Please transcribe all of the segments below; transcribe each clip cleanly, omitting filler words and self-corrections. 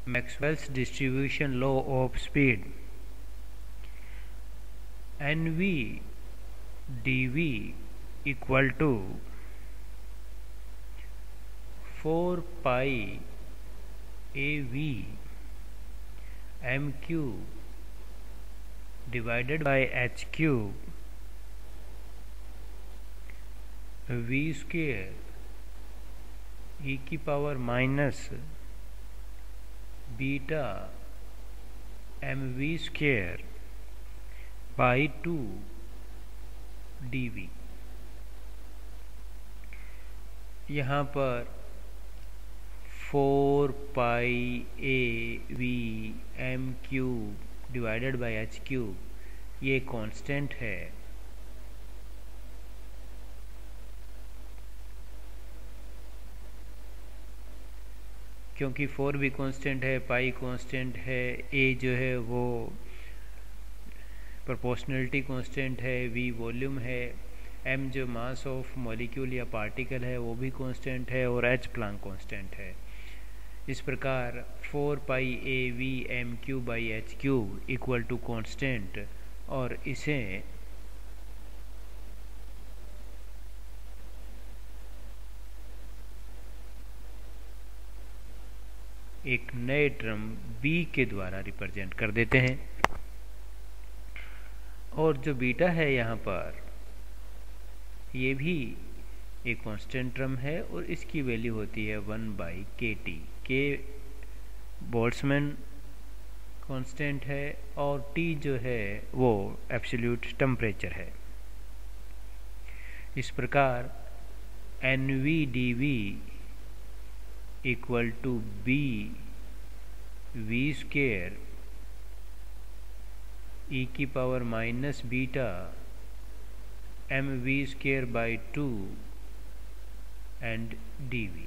Maxwell's distribution law of speed. NV dv equal to 4 pi AV m cube divided by h cube v square e की power minus beta mv square by 2 dv। यहाँ पर 4 pi a v m cube divided by h cube ये constant है। क्योंकि 4 भी constant है, पाई constant है, ए जो है वो प्रोपोर्शनलिटी कांस्टेंट है, वी वॉल्यूम है, एम जो मास ऑफ मॉलिक्यूल या पार्टिकल है वो भी कांस्टेंट है और एच प्लैंक कांस्टेंट है। इस प्रकार 4 pi a v m cube by h cube equal to constant, और इसे एक नए टर्म b के द्वारा रिप्रेजेंट कर देते हैं। और जो बीटा है यहाँ पर ये भी एक कांस्टेंट टर्म है और इसकी वैल्यू होती है 1 बाई के टी। के बोल्ट्जमैन कांस्टेंट है और t जो है वो एब्सोल्यूट टेम्परेचर है। इस प्रकार NV/dV equal to b v square e की power minus beta m v square by 2 and dv।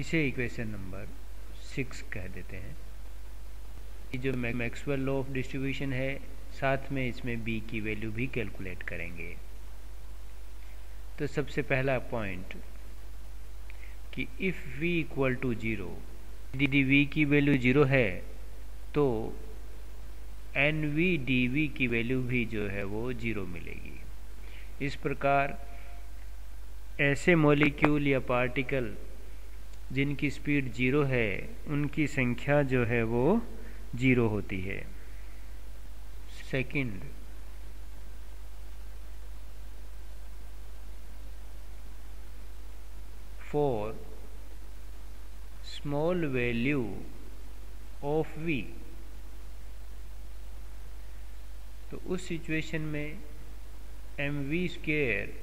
इसे इक्वेशन नंबर 6 कह देते हैं। ये जो मैक्सवेल लॉ ऑफ डिस्ट्रीब्यूशन है, साथ में इसमें b की वैल्यू भी कैलकुलेट करेंगे। तो सबसे पहला पॉइंट कि इफ़ v इक्वल टू 0, यदि v की वैल्यू 0 है तो NV/dV की वैल्यू भी जो है वो 0 मिलेगी। इस प्रकार ऐसे मॉलिक्यूल या पार्टिकल जिनकी स्पीड 0 है उनकी संख्या जो है वो 0 होती है। Second, for small value of v, तो उस सिचुएशन में mv square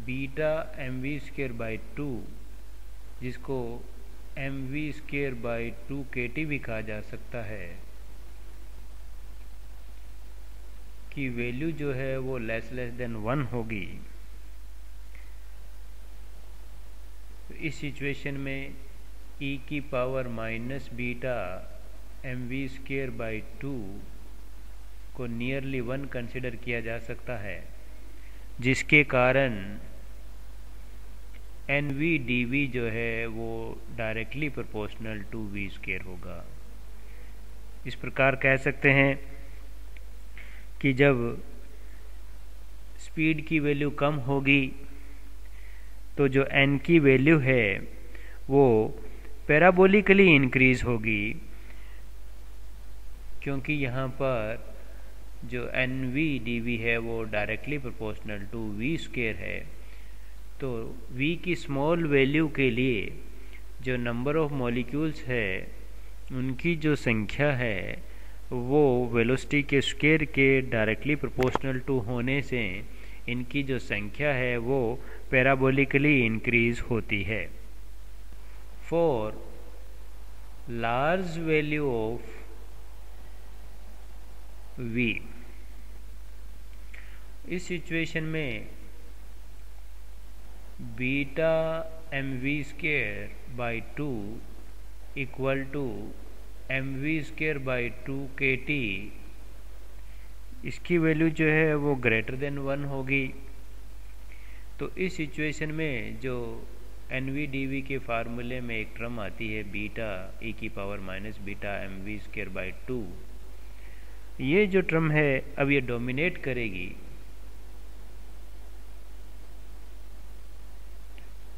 beta mv square by 2, जिसको mv स्क्वायर बाई 2 kT भी कहा जा सकता है, की वैल्यू जो है वो लेस देन 1 होगी। इस सिचुएशन में e की power minus beta mv square by 2 को नियरली 1 कंसिडर किया जा सकता है, जिसके कारण NV/dV जो है वो directly proportional to v square होगा। इस प्रकार कह सकते हैं कि जब स्पीड की वैल्यू कम होगी तो जो n की वैल्यू है वो पैराबोलिकली इंक्रीज होगी, क्योंकि यहाँ पर जो NV/dV है वो directly proportional to v square है। तो v की स्मॉल वैल्यू के लिए जो नंबर ऑफ मॉलिक्यूल्स है उनकी जो संख्या है वो वेलोसिटी के स्क्वायर के डायरेक्टली प्रोपोर्शनल टू होने से इनकी जो संख्या है वो पैराबोलिकली इंक्रीज होती है। For large value of v, इस सिचुएशन में beta mv square by 2 equal to mv square by 2 kT, इसकी वैल्यू जो है वो ग्रेटर देन 1 होगी। तो इस सिचुएशन में जो एन वी डी वी के फार्मूले में एक टर्म आती है बीटा ई की power minus beta m v square by 2। ये जो टर्म है अब ये डोमिनेट करेगी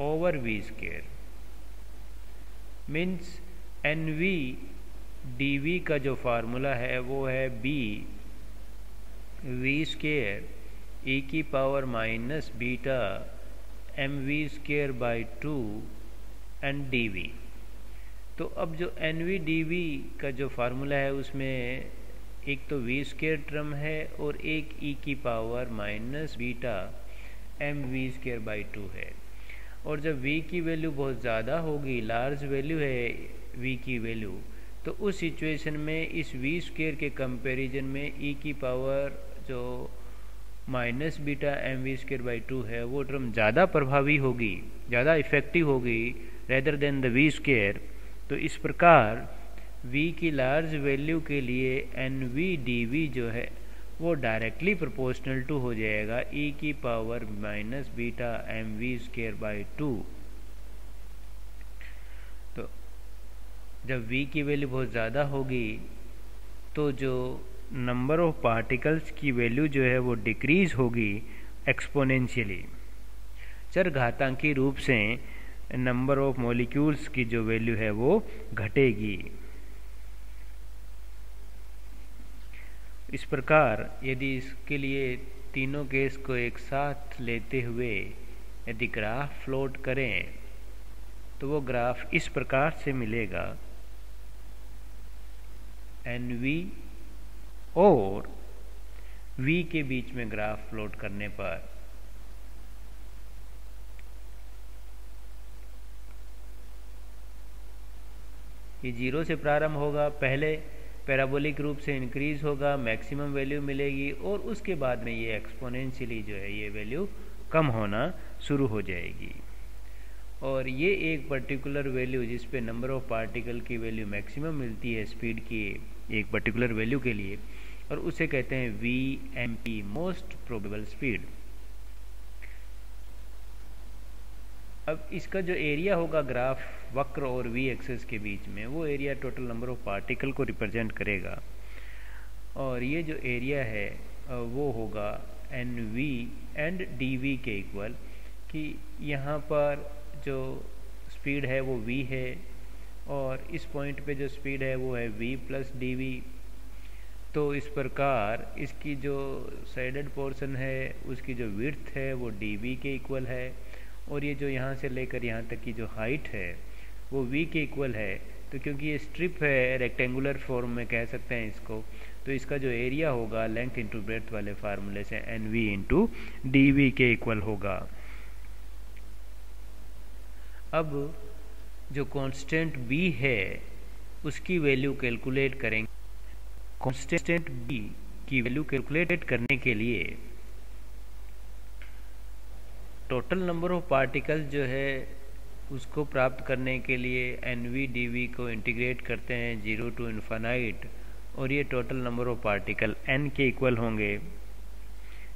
over v square, means n v d v का जो फार्मूला है वो है बी वी स्क्वायर ई की power minus beta m v square by 2 and d v. तो अब जो एन वी डी वी का जो फार्मूला है उसमें एक तो वी स्क्वायर टर्म है और एक ई की power minus beta m v square by 2 है। और जब v की वैल्यू बहुत ज़्यादा होगी, लार्ज वैल्यू है v की वैल्यू, तो उस सिचुएशन में इस v स्क्वायर के कंपैरिजन में e की पावर जो minus beta m v square by 2 है वो टर्म ज़्यादा प्रभावी होगी, ज़्यादा इफेक्टिव होगी rather than the v square. तो इस प्रकार v की लार्ज वैल्यू के लिए एन वी डी वी जो है वो डायरेक्टली प्रोपोर्शनल टू हो जाएगा e की power minus beta m v square by 2। तो जब v की वैल्यू बहुत ज़्यादा होगी तो जो नंबर ऑफ पार्टिकल्स की वैल्यू जो है वो डिक्रीज होगी एक्सपोनेंशियली, चरघातांकी रूप से नंबर ऑफ मॉलिक्यूल्स की जो वैल्यू है वो घटेगी। इस प्रकार यदि इसके लिए तीनों केस को एक साथ लेते हुए यदि ग्राफ प्लॉट करें तो वो ग्राफ इस प्रकार से मिलेगा, एन वी और v के बीच में ग्राफ प्लॉट करने पर ये 0 से प्रारंभ होगा, पहले पैराबोलिक रूप से इंक्रीज होगा, मैक्सिमम वैल्यू मिलेगी और उसके बाद में ये एक्सपोनेंशियली जो है ये वैल्यू कम होना शुरू हो जाएगी। और ये एक पर्टिकुलर वैल्यू जिस पे नंबर ऑफ पार्टिकल की वैल्यू मैक्सिमम मिलती है स्पीड की एक पर्टिकुलर वैल्यू के लिए, और उसे कहते हैं v m p, most probable speed. अब इसका जो एरिया होगा ग्राफ वक्र और वी एक्सेस के बीच में, वो area total number of particle को रिप्रेजेंट करेगा। और ये जो एरिया है वो होगा n v and d v के इक्वल, कि यहाँ पर जो स्पीड है वो v है और इस पॉइंट पे जो स्पीड है वो है v प्लस डी वी। तो इस प्रकार इसकी जो साइडेड पोर्शन है उसकी जो विड्थ है वो डी वी के इक्वल है, और ये जो यहाँ से लेकर यहाँ तक की जो हाइट है वो v के इक्वल है। तो क्योंकि ये स्ट्रिप है, रेक्टेंगुलर फॉर्म में कह सकते हैं इसको, तो इसका जो एरिया होगा लेंथ इंटू ब्रेड्थ वाले फार्मूले से n v into d v के इक्वल होगा। अब जो कांस्टेंट b है उसकी वैल्यू कैलकुलेट करेंगे। कांस्टेंट b की वैल्यू कैलकुलेट करने के लिए टोटल नंबर ऑफ पार्टिकल्स जो है उसको प्राप्त करने के लिए एन वी डी वी को इंटीग्रेट करते हैं 0 टू इन्फानाइट, और ये total number of particle n के इक्वल होंगे।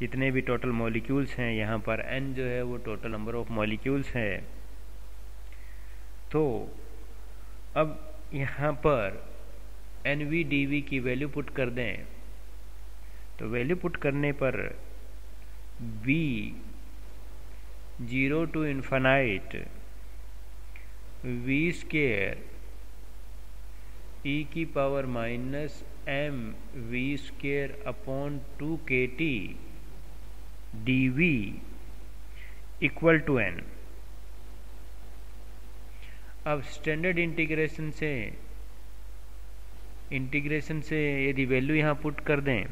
जितने भी टोटल मॉलिक्यूल्स हैं यहाँ पर n जो है वो टोटल नंबर ऑफ मॉलिक्यूल्स है। तो अब यहाँ पर एन वी डी वी की वैल्यू पुट कर दें, तो वैल्यू पुट करने पर v 0 to infinite v square e की power minus m v square upon 2 k t d v equal to n। अब स्टैंडर्ड इंटीग्रेशन से यदि वैल्यू यहाँ पुट कर दें,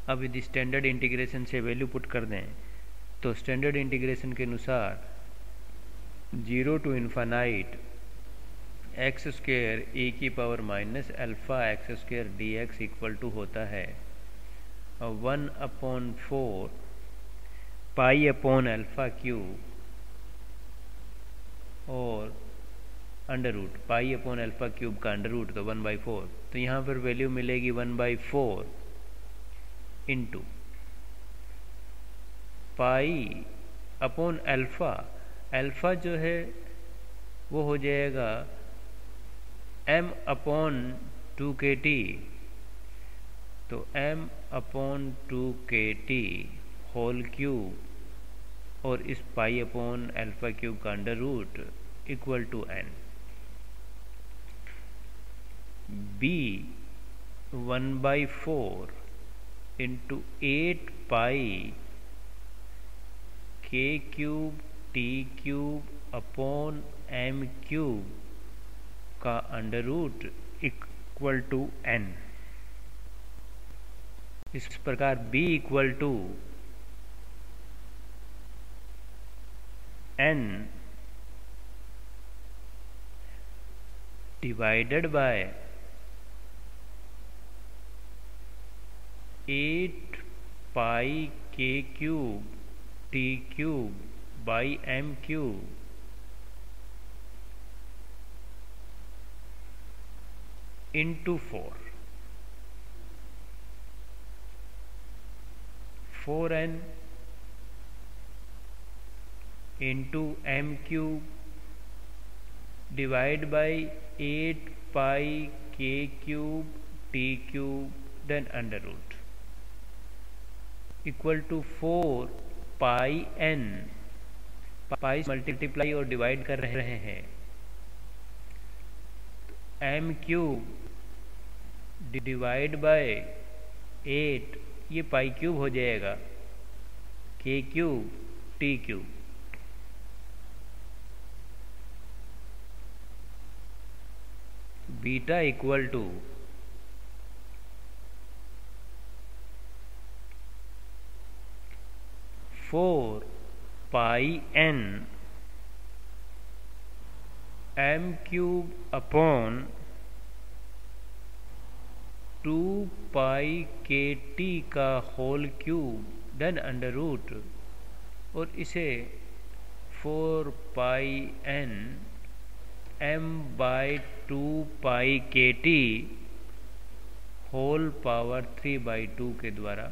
अब यदि स्टैंडर्ड इंटीग्रेशन से वैल्यू पुट कर दें तो स्टैंडर्ड इंटीग्रेशन के अनुसार 0 to infinite x square e की power minus alpha x square d x equal to होता है 1/4 पाई अपॉन अल्फा क्यूब और under root pi upon alpha cube का अंडर रूट तो 1/4। तो यहाँ पर वैल्यू मिलेगी 1/4 into pi upon alpha. Alpha जो है वो हो जाएगा m/2kt, तो m/2kt होल क्यूब और इस π/α³ का under root equal to n। b 1/4 into 8πk³t³ का under root equal to n। इस प्रकार b equal to n divided by 8πk³t³ into 4n into m³ divide by 8πk³t³ then under root equal to 4πn। Pi multiply और divide कर रहे हैं, m³ divide by 8, ये π³ हो जाएगा, k³ t³। Beta equal to 4πn m³ / 2πkt का whole cube then under root, और इसे 4πn m/2πkt होल पावर 3/2 के द्वारा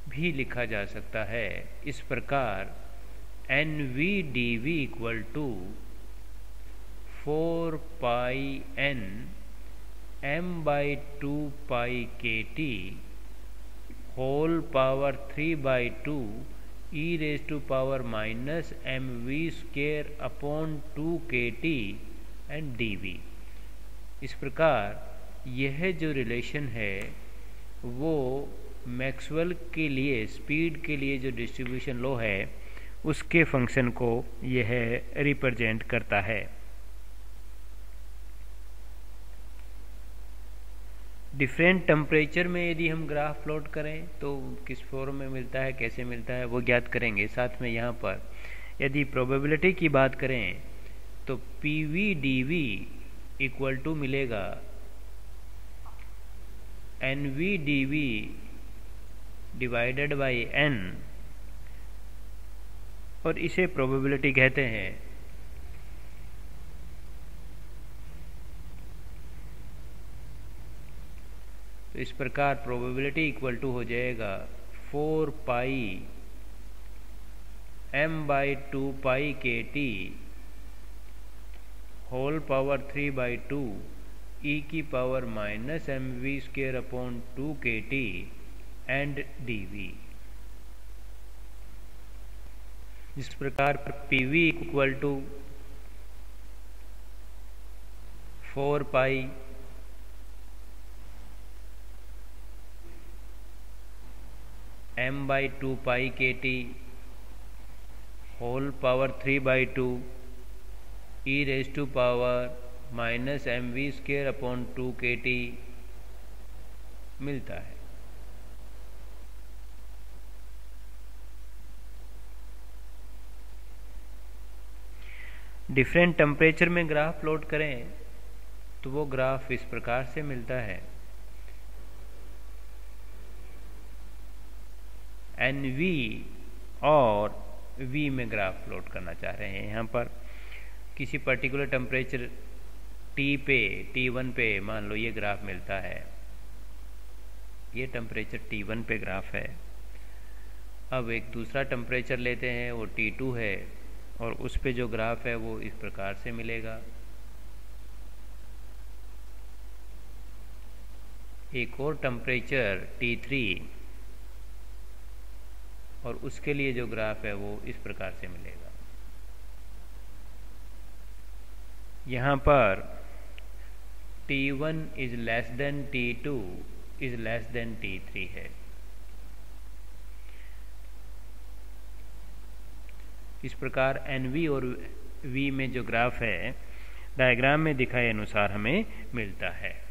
भी लिखा जा सकता है। इस प्रकार NV/dV equal to 4πn m/2πkt whole power 3/2 e⁻⁻mv²/2kt and dV। इस प्रकार यह जो रिलेशन है वो मैक्सवेल के लिए स्पीड के लिए जो डिस्ट्रीब्यूशन लॉ है उसके फंक्शन को यह रिप्रेजेंट करता है। डिफरेंट टेम्परेचर में यदि हम ग्राफ प्लॉट करें तो किस फॉर्म में मिलता है, कैसे मिलता है, वो ज्ञात करेंगे। साथ में यहाँ पर यदि प्रोबेबिलिटी की बात करें तो PV/dV इक्वल टू मिलेगा NV/dV डिवाइडेड बाई n, और इसे प्रोबेबिलिटी कहते हैं। तो इस प्रकार प्रोबेबिलिटी इक्वल टू हो जाएगा 4π m/2πkt whole power 3/2 e⁻⁻mv²/2kt and dV। इस प्रकार PV equal to 4π m/2πkt whole power 3/2 e⁻⁻mv²/2kt मिलता है। डिफरेंट टेम्परेचर में ग्राफ प्लॉट करें तो वो ग्राफ इस प्रकार से मिलता है। NV और V में ग्राफ प्लॉट करना चाह रहे हैं। यहाँ पर किसी पर्टिकुलर टेम्परेचर T1 पे मान लो ये ग्राफ मिलता है, ये टेम्परेचर T1 पे ग्राफ है। अब एक दूसरा टेम्परेचर लेते हैं, वो T2 है, और उस पे जो ग्राफ है वो इस प्रकार से मिलेगा। एक और टेम्परेचर T3 और उसके लिए जो ग्राफ है वो इस प्रकार से मिलेगा। यहाँ पर T1 is less than T2 is less than T3 है। इस प्रकार NV और V में जो ग्राफ है डायग्राम में दिखाए अनुसार हमें मिलता है।